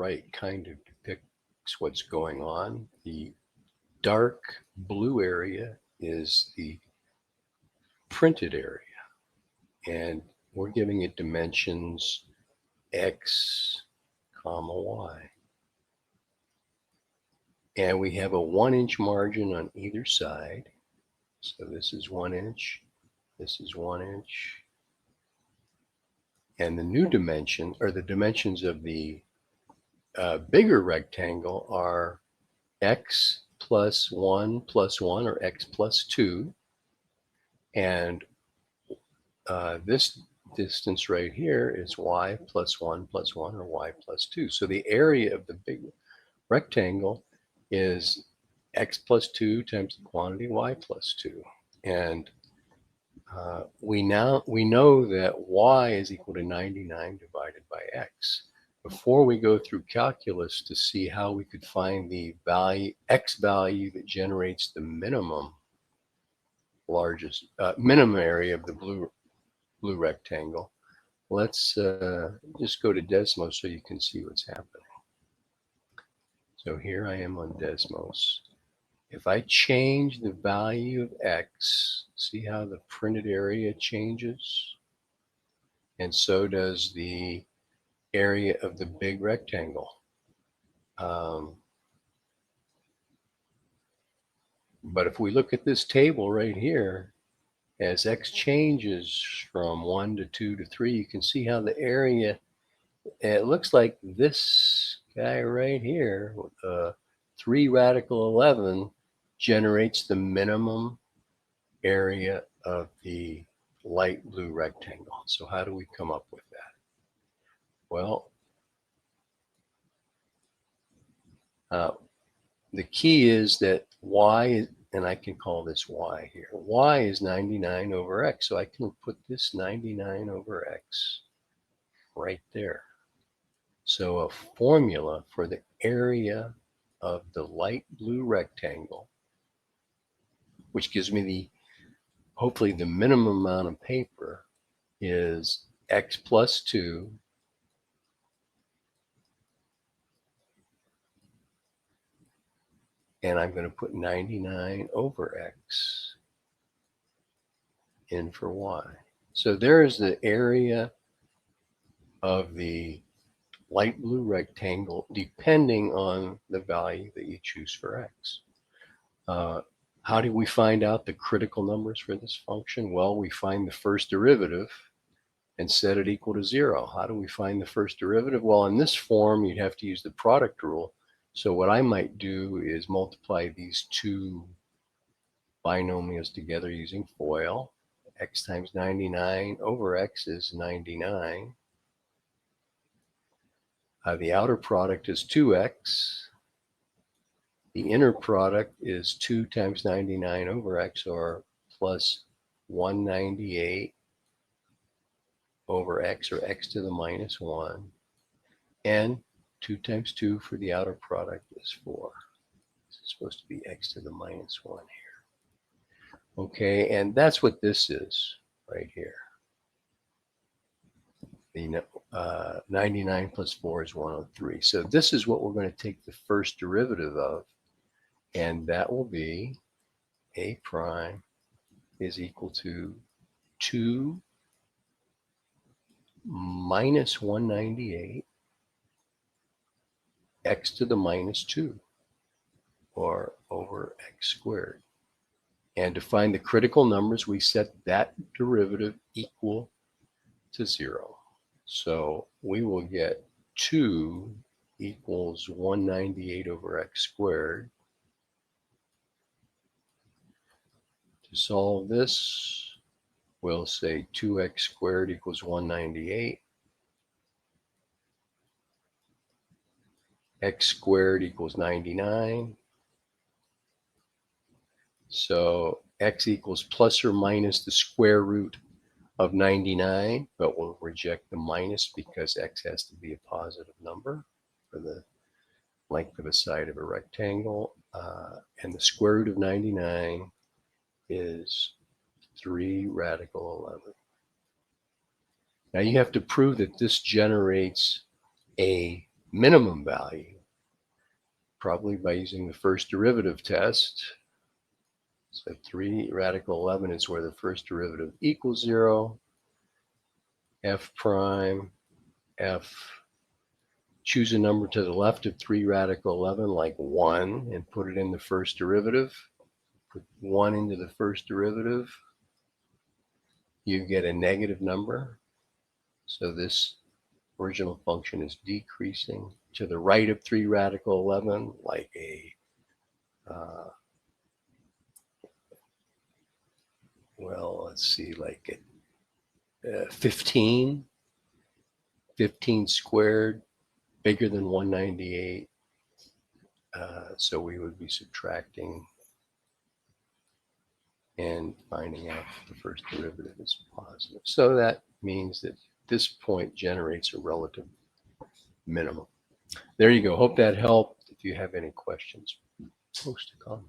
right kind of depicts what's going on. The dark blue area is the printed area, and we're giving it dimensions x, comma, y. And we have a 1-inch margin on either side. So this is 1 inch, this is 1 inch. And the new dimension, or the dimensions of the bigger rectangle, are x plus 1 plus 1, or x plus 2. And this distance right here is y plus 1 plus 1, or y plus 2. So the area of the big rectangle is x plus 2 times the quantity y plus 2. And we know that y is equal to 99 divided by x. Before we go through calculus to see how we could find the value, x value that generates the minimum minimum area of the blue rectangle, let's just go to Desmos so you can see what's happening. So here I am on Desmos. If I change the value of x, see how the printed area changes? And so does the area of the big rectangle. But if we look at this table right here, as x changes from 1 to 2 to 3, you can see how the area, it looks like this guy right here, 3 radical 11, generates the minimum area of the light blue rectangle. So how do we come up with that? Well, the key is that y, and I can call this y here, y is 99 over x. So I can put this 99 over x right there. So a formula for the area of the light blue rectangle, which gives me hopefully the minimum amount of paper, is x plus 2 and I'm going to put 99 over x in for y. So there's the area of the light blue rectangle depending on the value that you choose for x. How do we find out the critical numbers for this function? Well, we find the first derivative and set it equal to 0. How do we find the first derivative? Well, in this form, you'd have to use the product rule. So what I might do is multiply these two binomials together using FOIL. X times 99 over x is 99. The outer product is 2x. The inner product is 2 times 99 over x, or plus 198 over x, or x to the minus 1. And 2 times 2 for the outer product is 4. This is supposed to be x to the minus 1 here. Okay, and that's what this is right here. The 99 plus 4 is 103. So this is what we're going to take the first derivative of, and that will be a prime is equal to 2 minus 198 x to the minus 2, or over x squared. And to find the critical numbers, we set that derivative equal to 0. So we will get 2 equals 198 over x squared. To solve this, we'll say 2x squared equals 198. X squared equals 99. So x equals plus or minus the square root of 99, but we'll reject the minus because x has to be a positive number for the length of a side of a rectangle. And the square root of 99 is 3 radical 11. Now you have to prove that this generates a minimum value, probably by using the first derivative test. So 3 radical 11 is where the first derivative equals 0. F prime, F, choose a number to the left of 3 radical 11, like 1, and put it in the first derivative. Put 1 into the first derivative. You get a negative number. So this original function is decreasing. To the right of 3 radical 11, like a, well, let's see, like a 15. 15 squared, bigger than 198. So we would be subtracting and finding out if the first derivative is positive. So that means that this point generates a relative minimum. There you go. Hope that helped. If you have any questions, post a comment.